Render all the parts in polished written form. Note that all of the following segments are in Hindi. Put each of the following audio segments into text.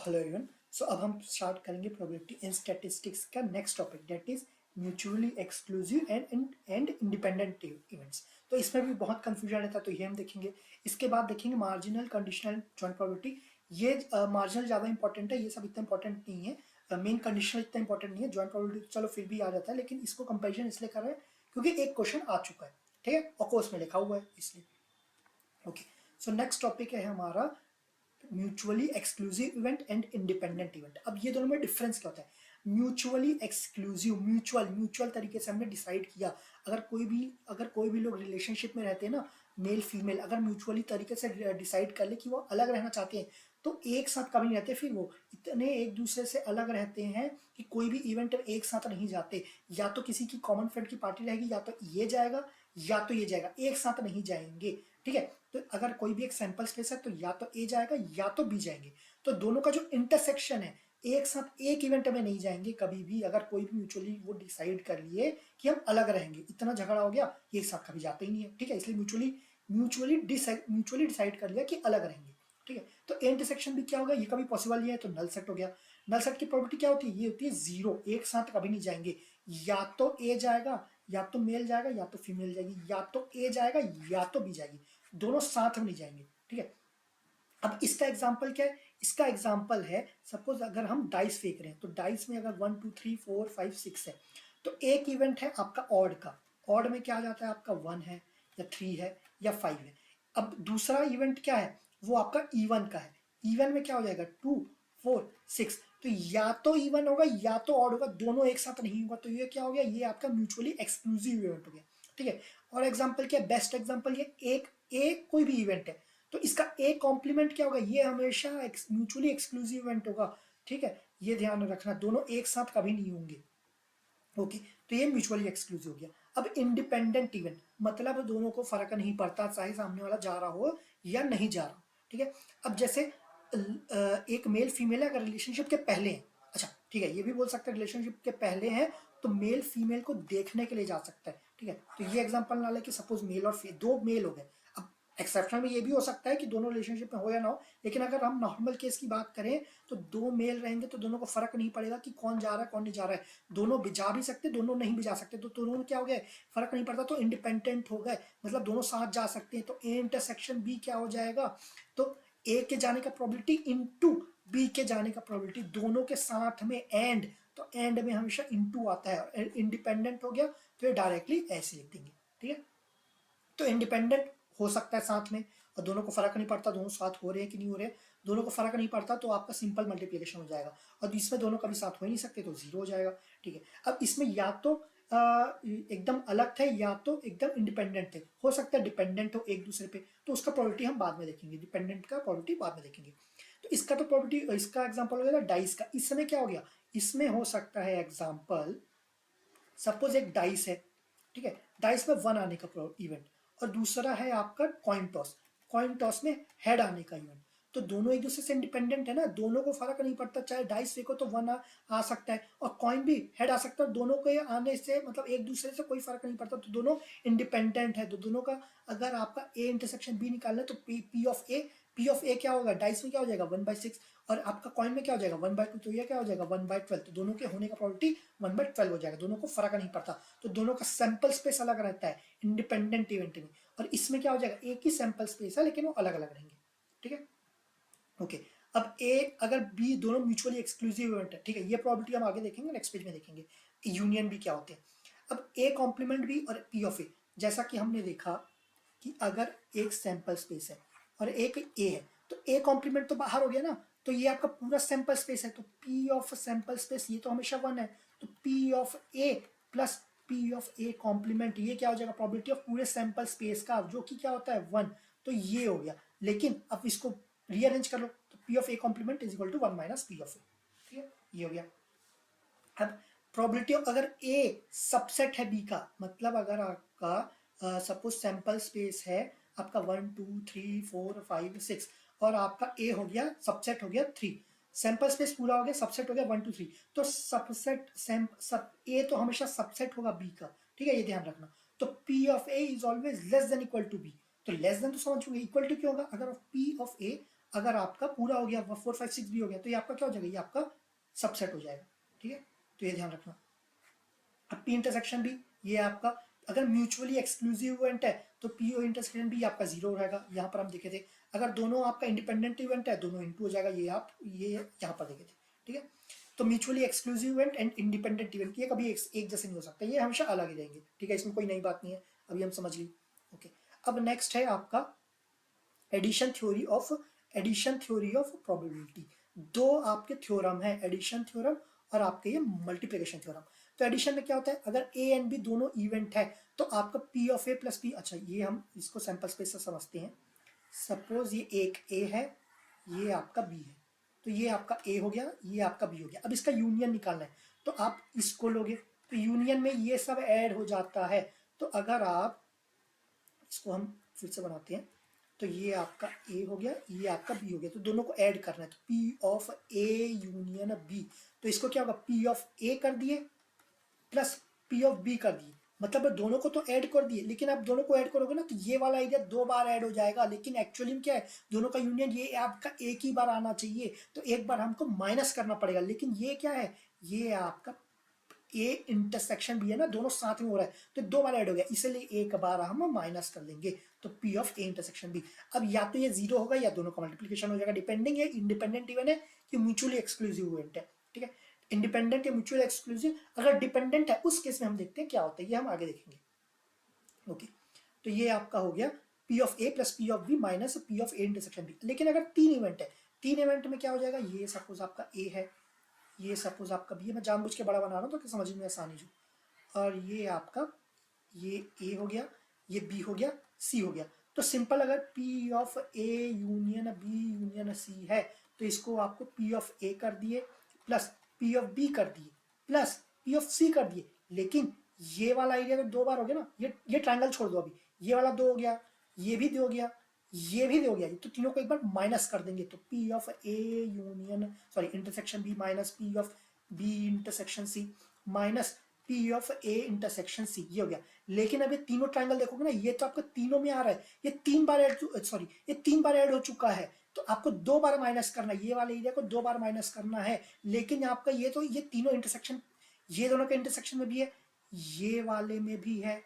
Hello everyone. सो अब हम स्टार्ट करेंगे प्रोबेबिलिटी इन स्टैटिस्टिक्स का next topic, that is mutually exclusive and independent events. तो इसमें भी बहुत कंफ्यूजन रहता है, तो ये हम देखेंगे। इसके बाद देखेंगे मार्जिनल कंडीशनल जॉइंट प्रोबेबिलिटी। ये मार्जिनल ज़्यादा इंपॉर्टेंट है, ये सब इतना इंपॉर्टेंट नहीं है। मेन कंडीशनल इतना इंपॉर्टेंट नहीं है। जॉइंट प्रोबेबिलिटी चलो फिर भी आ जाता है, लेकिन इसको कंपेरिजन इसलिए कर रहे हैं क्योंकि एक क्वेश्चन आ चुका है, ठीक है, और कोर्स में लिखा हुआ है इसलिए। ओके, सो नेक्स्ट टॉपिक है हमारा mutually exclusive event and independent event. अब ये दोनों में डिफरेंस क्या होता है? म्यूचुअली एक्सक्लूसिव, म्यूचुअल तरीके से हमने डिसाइड किया। अगर कोई भी लोग रिलेशनशिप में रहते हैं ना, मेल फीमेल, अगर म्यूचुअली तरीके से डिसाइड कर ले कि वो अलग रहना चाहते हैं तो एक साथ कभी नहीं रहते। फिर वो इतने एक दूसरे से अलग रहते हैं कि कोई भी इवेंट एक साथ नहीं जाते। या तो किसी की कॉमन फ्रेंड की पार्टी रहेगी, या तो ये जाएगा या तो ये जाएगा, एक साथ नहीं जाएंगे, ठीक है। तो अगर कोई भी एक सैंपल स्पेस है तो या तो ए जाएगा या तो बी जाएंगे। तो दोनों का जो इंटरसेक्शन है, एक साथ एक इवेंट में नहीं जाएंगे कभी भी। अगर कोई भी म्यूचुअली वो डिसाइड कर लिए कि हम अलग रहेंगे, इतना झगड़ा हो गया, एक साथ कभी जाते ही नहीं है, ठीक है। इसलिए म्यूचुअली डिसाइड कर लिया कि अलग रहेंगे, ठीक है। तो इंटरसेक्शन भी क्या होगा, ये कभी पॉसिबल नहीं है, तो नल सेट हो गया। नल सेट की प्रोबेबिलिटी क्या होती है? ये होती है 0, एक साथ कभी नहीं जाएंगे। या तो ए जाएगा या तो मेल जाएगा या तो फीमेल जाएगी, या तो ए जाएगा या तो बी जाएगी, दोनों साथ में नहीं जाएंगे, ठीक है। अब इसका एग्जाम्पल क्या है? इसका एग्जाम्पल है, सपोज अगर हम डाइस फेंक रहे हैं, तो डाइस में अगर 1 2 3 4 5 6 है, तो एक इवेंट है आपका ऑड का। ऑड में क्या आ जाता है? आपका 1 है या 3 है या 5 है। अब दूसरा इवेंट क्या है? वो आपका इवन का है। इवन में क्या हो जाएगा? 2 4 6। तो या तो इवन होगा या तो ऑड होगा, दोनों एक साथ नहीं होगा। तो ये क्या हो गया? ये आपका म्यूचुअली एक्सक्लूसिव इवेंट हो गया, ठीक है। और एग्जाम्पल क्या? बेस्ट एग्जाम्पल ये एक कोई भी इवेंट है तो इसका एक कॉम्प्लीमेंट क्या होगा? ये हमेशा म्यूचुअली एक्सक्लूसिव इवेंट होगा, ठीक है। ये ध्यान रखना, दोनों एक साथ कभी नहीं होंगे। ओके, तो ये म्यूचुअली एक्सक्लूसिव हो गया। अब इंडिपेंडेंट इवेंट मतलब दोनों को फर्क नहीं पड़ता चाहे सामने वाला जा रहा हो या नहीं जा रहा हो, ठीक है। अब जैसे एक मेल फीमेल है, अगर रिलेशनशिप के पहले हैं, अच्छा ठीक है, ये भी बोल सकते हैं रिलेशनशिप के पहले हैं तो मेल फीमेल को देखने के लिए जा सकता है, ठीक है। तो ये एग्जांपल ना ले कि सपोज मेल और दो मेल हो गए। अब एक्सेप्शन में ये भी हो सकता है कि दोनों रिलेशनशिप में हो या ना हो, लेकिन अगर हम नॉर्मल केस की बात करें तो दो मेल रहेंगे तो दोनों को फर्क नहीं पड़ेगा कि कौन जा रहा है कौन नहीं जा रहा है। दोनों जा भी सकते, दोनों नहीं भी जा सकते, तो दोनों क्या हो गए? फर्क नहीं पड़ता, तो इंडिपेंडेंट हो गए, मतलब दोनों साथ जा सकते हैं। तो ए इंटरसेक्शन बी क्या हो जाएगा? तो ए के जाने का प्रोबेबिलिटी इनटू बी के जाने का प्रोबेबिलिटी, दोनों के साथ में एंड, तो एंड में हमेशा इनटू आता है। इंडिपेंडेंट हो गया तो ये डायरेक्टली ऐसे लिख देंगे, ठीक है। तो इंडिपेंडेंट हो सकता है साथ में, और दोनों को फर्क नहीं पड़ता दोनों साथ हो रहे हैं कि नहीं हो रहे, दोनों को फर्क नहीं पड़ता, तो आपका सिंपल मल्टीप्लिकेशन हो जाएगा। और इसमें दोनों कभी साथ हो ही नहीं सकते तो 0 हो जाएगा, ठीक है। अब इसमें या तो एकदम अलग थे या तो एकदम इंडिपेंडेंट थे, हो सकता है डिपेंडेंट हो एक दूसरे पे, तो उसका प्रोबेबिलिटी हम बाद में देखेंगे, डिपेंडेंट का प्रोबेबिलिटी बाद में देखेंगे। तो इसका तो प्रोबेबिलिटी, इसका एग्जांपल हो गया डाइस का। इसमें क्या हो गया? इसमें हो सकता है एग्जांपल, सपोज एक डाइस है, ठीक है, डाइस में 1 आने का इवेंट, और दूसरा है आपका कॉइन टॉस। कॉइन टॉस में हेड आने का इवेंट। तो दोनों एक दूसरे से इंडिपेंडेंट है ना, दोनों को फर्क नहीं पड़ता, चाहे डाइस फेंको तो 1 आ सकता है और कॉइन भी हेड आ सकता है। दोनों के आने से मतलब एक दूसरे से कोई फर्क नहीं पड़ता, तो दोनों इंडिपेंडेंट है। तो दोनों का अगर आपका ए इंटरसेक्शन बी निकालना है तो पी ऑफ ए क्या होगा? डाइस में क्या हो जाएगा? 1/6, और आपका कॉइन में क्या हो जाएगा? 1/2, तो ये क्या हो जाएगा? 1/12। तो दोनों के होने का प्रोबेबिलिटी 1/12 हो जाएगा, दोनों को फर्क नहीं पड़ता। तो दोनों का सैंपल स्पेस अलग रहता है इंडिपेंडेंट इवेंट में। और इसमें क्या हो जाएगा? एक ही सैंपल स्पेस है लेकिन वो अलग अलग रहेंगे, ठीक है। ओके, अब ए अगर बी दोनों म्यूचुअली एक्सक्लूसिव इवेंट है, ठीक है, ये प्रोबेबिलिटी हम आगे देखेंगे, नेक्स्ट पेज में देखेंगे यूनियन भी क्या होते हैं। अब ए कॉम्प्लीमेंट बी और पी ऑफ ए, जैसा कि हमने देखा कि अगर एक सैंपल स्पेस है और एक ए है, तो ए कॉम्प्लीमेंट तो बाहर हो गया ना, तो ये आपका पूरा सैंपल स्पेस है, तो पी ऑफ सैंपल स्पेस ये तो हमेशा 1 है, तो P of A plus P of A complement, ये क्या हो जाएगा? प्रोबेबिलिटी ऑफ पूरे सैंपल स्पेस का, जो कि क्या होता है? 1। तो ये हो गया, लेकिन अब इसको रीअरेंज कर लो, तो P of A complement is equal to 1 minus P of A, ठीक है, ये हो गया। अब प्रोबेबिलिटी ऑफ अगर ए सबसेट है बी का, मतलब अगर आपका सपोज सैंपल स्पेस है आपका 1 2 3 4 5 6 और आपका ए हो गया सबसेट हो गया 3, सैंपल स्पेस पूरा हो गया, सबसेट हो गया 1 2 3, तो सबसेट ए तो हमेशा सबसेट होगा बी का, ठीक है, ये ध्यान रखना। तो P of A is always less than equal to B. तो लेस देन तो समझ चुके, इक्वल टू क्यों होगा? अगर पी ऑफ ए अगर आपका पूरा हो गया 4 5 6 भी हो गया तो ये आपका क्या हो जाएगा, ये आपका सबसेट हो जाएगा। ठीक है, तो ये ध्यान रखना। अब पी इंटरसेक्शन भी, ये आपका अगर म्यूचुअली एक्सक्लूसिव इवेंट है तो पी इंटरसेक्शन भी आपका जीरो रहेगा, यहाँ पर हम देखे थे। अगर दोनों आपका इंडिपेंडेंट इवेंट है दोनों इंटू हो जाएगा, ये आप ये यहाँ पर देखे थे। ठीक है, तो mutually exclusive event and independent event ये कभी एक जैसे नहीं हो सकता, ये हमेशा अलग ही रहेंगे। ठीक है, इसमें कोई नई बात नहीं है, अभी हम समझ ली। ओके, अब नेक्स्ट है आपका एडिशन थ्योरी ऑफ प्रोबेबिलिटी। दो आपके थ्योरम है, एडिशन थ्योरम और आपके ये मल्टीप्लिकेशन थ्योरम। तो एडिशन में क्या होता है, अगर ए एंड बी दोनों इवेंट है तो आपका P of A plus P, अच्छा ये हम इसको सैंपल स्पेस से समझते हैं। सपोज ये एक ए है, ये आपका बी है, तो ये आपका ए हो गया, ये आपका बी हो गया। अब इसका यूनियन निकालना है तो आप इसको लोगे, तो यूनियन में ये सब ऐड हो जाता है। तो अगर आप इसको हम फिर से बनाते हैं, तो ये आपका ए हो गया, ये आपका बी हो गया, तो दोनों को ऐड करना है, तो P of A union B. तो इसको क्या होगा, पी ऑफ ए कर दिए प्लस पी ऑफ बी कर दिए, मतलब दोनों को तो ऐड कर दिए, लेकिन आप दोनों को ऐड करोगे ना तो ये वाला एरिया दो बार ऐड हो जाएगा, लेकिन एक्चुअली में क्या है, दोनों का यूनियन ये आपका एक ही बार आना चाहिए, तो एक बार हमको माइनस करना पड़ेगा, लेकिन ये क्या है, ये आपका ए इंटरसेक्शन भी है ना, दोनों साथ में हो रहा है तो दो बार ऐड हो गया, इसलिए एक बार हम माइनस कर लेंगे, तो P of A intersection B. अब या तो ये जीरो होगा या दोनों का मल्टीप्लिकेशन हो जाएगा, डिपेंडिंग है इंडिपेंडेंट इवेंट है कि म्यूचुअली एक्सक्लूसिव इवेंट है। ठीक है, इंडिपेंडेंट या म्यूचुअल एक्सक्लूसिव, अगर डिपेंडेंट है उस केस में हम देखते हैं क्या होता है, ये हम आगे देखेंगे। ओके, तो ये आपका हो गया P of A plus P of B minus P of A intersection B. लेकिन अगर तीन इवेंट है, तीन इवेंट में क्या हो जाएगा, ये सपोज आपका ए है, ये सपोज आपका बी है, मैं जानबूझ के बड़ा बना रहा हूँ तो समझने में आसानी हो, और ये आपका ये ए हो गया, ये बी हो गया, सी हो गया। तो सिंपल अगर P of A union B union C है तो इसको आपको पी ऑफ ए कर दिए प्लस पी ऑफ बी कर दिए प्लस पी ऑफ सी कर दिए, लेकिन ये वाला एरिया तो दो बार हो गया ना, ये ट्रायंगल छोड़ दो, अभी ये वाला दो हो गया, ये भी दो हो गया, ये भी दो हो गया, तो तीनों को एक बार माइनस कर देंगे, तो P of A union sorry intersection B minus P of B intersection C minus P of A intersection C, ये हो गया। लेकिन अब ये तीनों ट्रायंगल देखोगे ना, ये तो आपका तीनों में आ रहा है, ये तीन बार ऐड हो चुका है, तो आपको दो बार माइनस करना है, ये वाले एरिया को दो बार माइनस करना है। लेकिन आपका ये तीनों इंटरसेक्शन, ये दोनों के इंटरसेक्शन में भी है, ये वाले में भी है,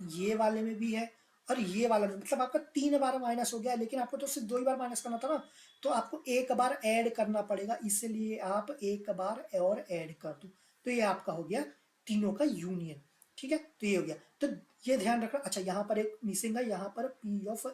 ये वाले में भी है, और ये वाला में, मतलब आपका तीन बार माइनस हो गया, लेकिन आपको तो सिर्फ दो ही बार माइनस करना था ना, तो आपको एक बार ऐड करना पड़ेगा, इसलिए आप एक बार और ऐड कर दो, तो ये आपका हो गया तीनों का यूनियन। ठीक है, तो ये हो गया, तो ये ध्यान रखना। अच्छा, यहाँ पर एक मिसिंग है, यहाँ पर P of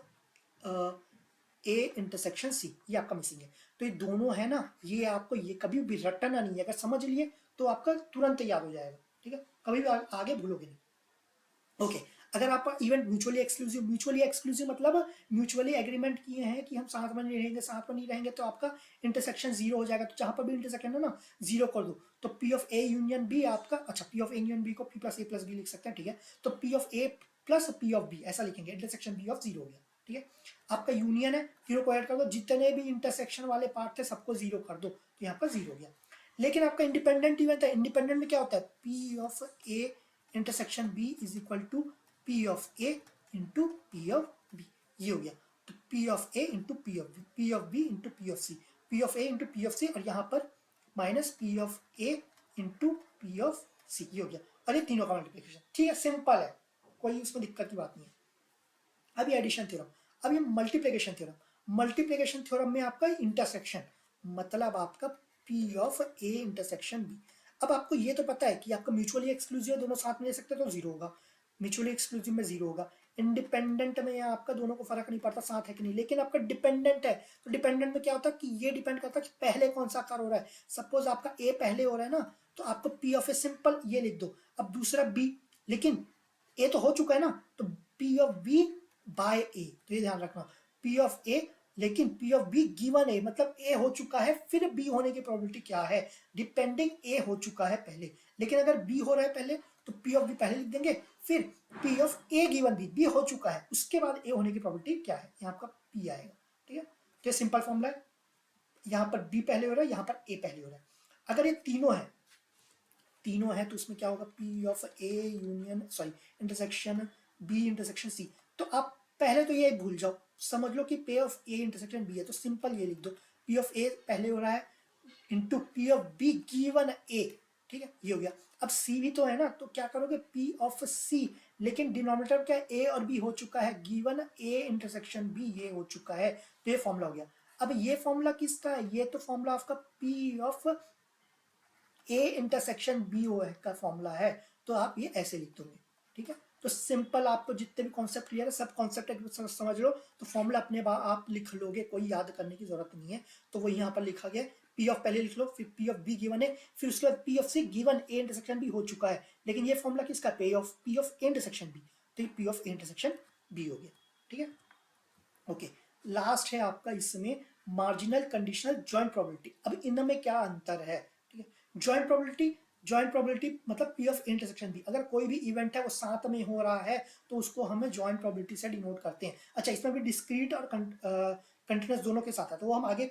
A intersection C, ये आपका मिसिंग है, तो ये दोनों है ना, ये आपको ये कभी भी रटना नहीं है, अगर समझ लिए तो आपका तुरंत याद हो जाएगा। ठीक है, कभी भी आगे भूलोगे नहीं। ओके, अगर आप इवेंट म्यूचुअली एक्सक्लूसिव मतलब म्यूचुअली एग्रीमेंट किए हैं कि हम साथ में नहीं रहेंगे, साथ में नहीं रहेंगे, तो आपका इंटरसेक्शन जीरो हो जाएगा, तो जहां पर भी इंटरसेक्शन है ना जीरो कर दो, तो P of A union B आपका, अच्छा P of A union B को पी प्लस बी लिख सकते हैं। ठीक है, तो P of A plus P of B ऐसा लिखेंगे, इंटरसेक्शन बी ऑफ जीरो हो गया। ठीक है, आपका यूनियन है, जीरो को ऐड कर दो, जितने भी इंटरसेक्शन वाले पार्ट थे सबको जीरो कर दो, तो यहाँ पर जीरो हो गया। लेकिन आपका इंडिपेंडेंट इवेंट है, इंडिपेंडेंट में क्या होता है, P of A intersection B is equal to P of A into P of B, ये हो गया। तो P of A into P of B, P of B into P of C, P of A into P of C, और यहाँ पर minus P of A into P of C, ये हो गया, और ये तीनों का मल्टीप्लिकेशन। ठीक है, सिंपल है, कोई उसमें दिक्कत की बात नहीं है। अब ये एडिशन थ्योरम, अब ये मल्टीप्लिकेशन थ्योरम। मल्टीप्लिकेशन थ्योरम में आपका इंटरसेक्शन, मतलब आपका P of A intersection B. अब आपको ये तो पता है कि आपका म्यूचुअली एक्सक्लूसिव दोनों साथ में ले सकते हैं तो जीरो होगा, म्यूचुअली एक्सक्लूसिव में जीरो होगा, इंडिपेंडेंट में आपका दोनों को फर्क नहीं पड़ता साथ है कि नहीं। लेकिन आपका डिपेंडेंट है, तो डिपेंडेंट में क्या होता है कि ये डिपेंड करता है कि पहले कौन सा आकार हो रहा है। सपोज आपका ए पहले हो रहा है ना, तो आपको पी ऑफ ए सिंपल ये लिख दो, अब दूसरा बी, लेकिन ए तो हो चुका है ना, तो पी ऑफ बी बाय ए, तो ये ध्यान रखना, पी ऑफ ए, लेकिन पी ऑफ बी गिवन ए, मतलब ए हो चुका है, फिर बी होने की प्रोबेबिलिटी क्या है, डिपेंडिंग ए हो चुका है पहले, लेकिन अगर बी हो रहा है पहले तो पी ऑफ बी पहले लिख देंगे, फिर P of A given B हो चुका है, उसके बाद ए होने की प्रोबेबिलिटी क्या है, यहाँ आपका पी आएगा। ठीक है, तो ये सिंपल फॉर्मूला है, यहाँ पर बी पहले हो रहा है, यहाँ पर ए पहले हो रहा है। अगर ये तीनों है तो उसमें क्या होगा, P of A union intersection B intersection C. तो आप पहले तो ये भूल जाओ, समझ लो कि पे ऑफ ए इंटरसेक्शन बी है, तो सिंपल ये लिख दो, पी ऑफ ए पहले हो रहा है into P of B given A, ठीक है, ये हो गया। अब सी भी तो है ना, तो क्या करोगे, पी ऑफ सी, लेकिन डिनोमिनेटर क्या है, ए और बी हो चुका है, गिवन ए इंटरसेक्शन बी ये हो चुका है, तो ये फॉर्मूला हो गया। अब ये फॉर्मूला किसका है, ये तो फॉर्मूला आपका P of A intersection B ओ का फॉर्मूला है, तो आप ये ऐसे लिख दोगे, ठीक है। तो सिंपल, आपको जितने भी कॉन्सेप्ट क्लियर है, सब कॉन्सेप्ट समझ लो, तो फॉर्मूला अपने आप लिख लोगे, कोई याद करने की जरूरत नहीं है। तो वो यहाँ पर लिखा गया, पी ऑफ पहले लिख लो, फिर पी ऑफ बी गिवन है, फिर उसके बाद P of C given A intersection B हो चुका है, लेकिन ये फॉर्मूला किसका, P of A intersection B, तो ये P of A intersection B हो गया, ठीक है। ओके, लास्ट है आपका इसमें मार्जिनल कंडीशनल जॉइंट प्रोबेबिलिटी। अब इनमें क्या अंतर है, ठीक है। जॉइंट प्रोबेबिलिटी मतलब पी ऑफ इंटरसेक्शन बी, अगर कोई भी इवेंट है वो साथ में हो रहा है तो उसको हमें जॉइंट प्रोबेबिलिटी से डिनोट करते हैं। अच्छा, इसमें भी डिस्क्रीट और कंटिन्यूस दोनों के साथ है, तो वो हम आगे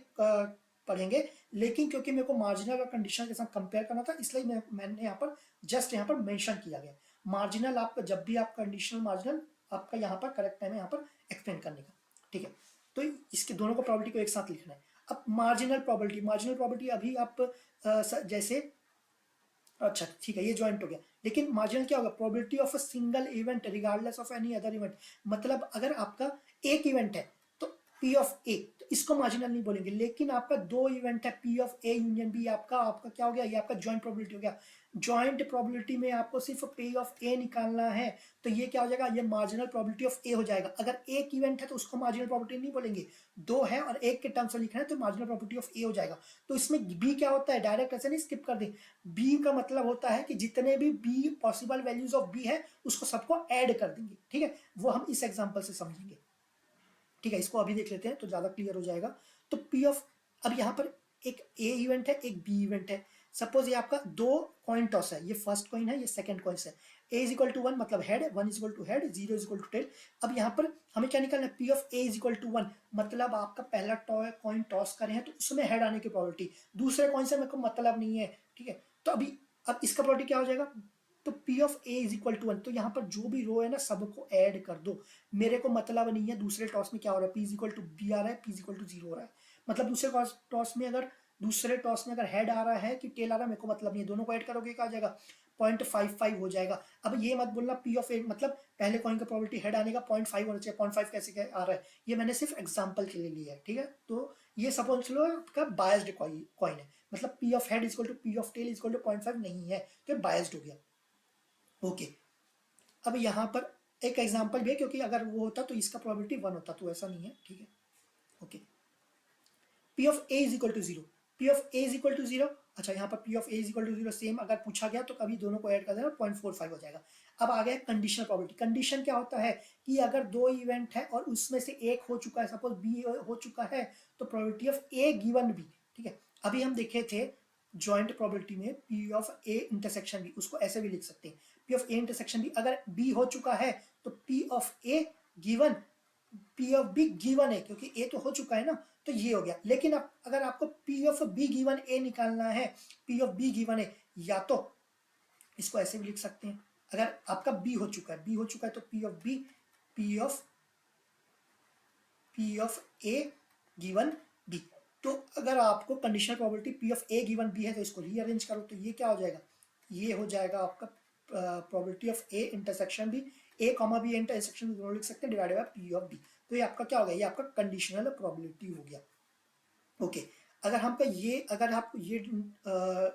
पढ़ेंगे, लेकिन क्योंकि मेरे को मार्जिनल और कंडीशनल के साथ कंपेयर करना था, इसलिए मैंने यहाँ पर जस्ट यहाँ पर मेंशन किया गया। मार्जिनल आपका जब भी आप कंडीशनल मार्जिनल आपका यहाँ पर करेक्ट टाइम है यहाँ पर एक्सप्लेन करने का, ठीक है। तो इसके दोनों को प्रोबेबिलिटी को एक साथ लिखना है। अब मार्जिनल प्रोबेबिलिटी अभी आप जैसे, अच्छा ठीक है, ये ज्वाइंट हो गया, लेकिन मार्जिनल क्या होगा, probability of a single event regardless of any other event, मतलब अगर आपका एक इवेंट है तो पी ऑफ ए, तो इसको मार्जिनल नहीं बोलेंगे, लेकिन आपका दो इवेंट है P of A union B, आपका आपका क्या हो गया, ये आपका ज्वाइंट प्रोबेबिलिटी हो गया। ज्वाइंट प्रोबेबिलिटी में आपको सिर्फ पी ऑफ ए निकालना है, तो ये क्या हो जाएगा, ये मार्जिनल प्रोबेबिलिटी ऑफ ए हो जाएगा। अगर एक इवेंट है तो उसको मार्जिनल प्रोबेबिलिटी नहीं बोलेंगे, दो है और एक के टर्म्स में लिखना है तो मार्जिनल प्रोबेबिलिटी ऑफ ए हो जाएगा। तो इसमें बी क्या होता है, डायरेक्ट ऐसे नहीं स्किप कर दे, बी का मतलब होता है कि जितने भी B possible values of B है उसको सबको ऐड कर देंगे, ठीक है। वो हम इस एग्जांपल से समझेंगे, ठीक है। इसको अभी देख लेते हैं तो ज्यादा क्लियर हो जाएगा। तो पी ऑफ, अब यहाँ पर एक ए इवेंट है एक बी इवेंट है, सपोज ये आपका दो कॉइन टॉस है, ये फर्स्ट कॉइन है ये सेकंड कॉइन है, A is equal to one मतलब head, one is equal to head, zero is equal to tail. अब यहाँ पर हमें क्या निकालना है, P of A is equal to one, मतलब आपका पहला कॉइन टॉस करे हैं तो उसमें हेड आने की प्रोबेबिलिटी, दूसरे कॉइन से मेरे को मतलब नहीं है, ठीक है। तो अभी अब इसका प्रोबेबिलिटी क्या हो जाएगा, तो P of A is equal to one, तो यहाँ पर जो भी रो है ना सबको ऐड कर दो, मेरे को मतलब नहीं है दूसरे टॉस में क्या हो रहा है, P is equal to B आ रहा है, P is equal to zero हो रहा है, मतलब दूसरे टॉस में अगर हेड आ रहा है कि टेल आ रहा है मेरे को मतलब नहीं है, दोनों को ऐड करोगे क्या आ जाएगा, 0.55 हो जाएगा। अब ये मत बोलना पी ऑफ ए मतलब पहले कॉइन का प्रोबेबिलिटी हेड आने का 0.5 होना चाहिए, 0.5 कैसे आ रहा है, ये मैंने सिर्फ एग्जांपल के लिए लिया है, ठीक है। तो ये सपोज लो आपका बायस्ड कॉइन है, मतलब P of head is equal to P of tail is equal to 0.5 नहीं है, तो बायस्ड हो गया। ओके, अब यहाँ पर एक एग्जांपल भी है, क्योंकि अगर वो होता तो इसका प्रोबेबिलिटी वन होता, तो ऐसा नहीं है, ठीक है। Okay, P of A is equal to zero, P of A is equal to zero, अच्छा यहाँ पर P of A is equal to zero same अगर पूछा गया तो कभी दोनों को ऐड कर देना, 0.45 हो जाएगा। अब आ गया कंडीशनल प्रोबेबिलिटी। कंडीशन क्या होता है कि अगर दो इवेंट है और उसमें से एक हो चुका है, सपोज बी हो चुका है, तो probability of A given B, ठीक है। अभी हम देखे थे जॉइंट प्रोबेबिलिटी में P of A intersection B, उसको ऐसे भी लिख सकते हैं, P of A intersection B, अगर बी हो चुका है तो P of A given P of B given है, क्योंकि ए तो हो चुका है ना, तो ये हो गया। लेकिन अब अगर आपको पी ऑफ बी गिवन ए निकालना है, पी ऑफ बी गिवन है, या तो इसको ऐसे भी लिख सकते हैं, अगर आपका बी हो चुका है तो P of B, P of A given B. तो अगर आपको conditional probability P of A given B है तो इसको रीअरेंज करो, तो ये क्या हो जाएगा, ये हो जाएगा आपका probability of A intersection B, A comma B intersection दोनों लिख सकते हैं, divided by P of B. तो ये आपका क्या हो गया, ये आपका कंडीशनल प्रोबेबिलिटी हो गया। ओके, अगर आप ये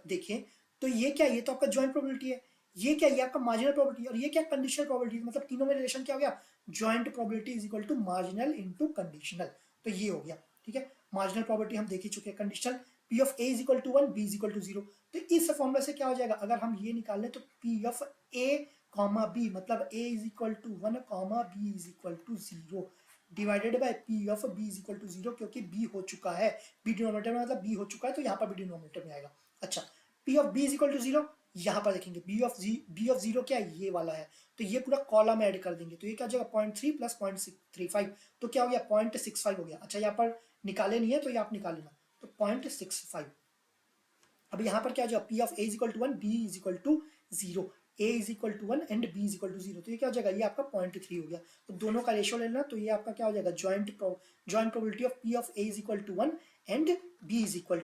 देखें तो ये क्या, ये तो आपका ज्वाइंट प्रोबेबिलिटी है, ये क्या, ये आपका मार्जिनल प्रोबेबिलिटी, और ये क्या कंडीशनल प्रोबेबिलिटी, मतलब तीनों में रिलेशन क्या हो गया, joint probability is equal to marginal into conditional, तो ये हो गया, ठीक है। मार्जिनल प्रोबेबिलिटी हम देख ही चुके हैं, conditional P of A is equal to one, B is equal to zero, तो इस फॉर्मूला से क्या हो जाएगा, अगर हम ये निकाल लें तो P of A comma B, मतलब A is equal to one comma B is equal to zero, divided by P of B is equal to zero, क्योंकि बी हो चुका है, बी डिनोमिनेटर में मतलब बी हो चुका है, तो यहाँ पर भी डिनोमिनेटर में आएगा। अच्छा, P of B is equal to zero, यहाँ पर देखेंगे बी ऑफ जीरो क्या है, ये वाला है, तो ये पूरा कॉलम ऐड कर देंगे, तो ये क्या हो जाएगा 0.3 प्लस 0.35, तो क्या हो गया 0.65 हो गया। अच्छा, यहाँ पर निकाले नहीं है तो ये आप निकाल लेना, तो 0.65। अब यहाँ पर क्या हो जाएगा, P of A is equal to one, B is equal to zero, A is equal to 1 and B is equal to 0। तो ये क्या हो जाएगा, ये आपका 0.3 हो गया। तो दोनों का रेशियो लेना, तो ये आपका क्या हो जाएगा, joint probability of P of A is equal to 1 and B is equal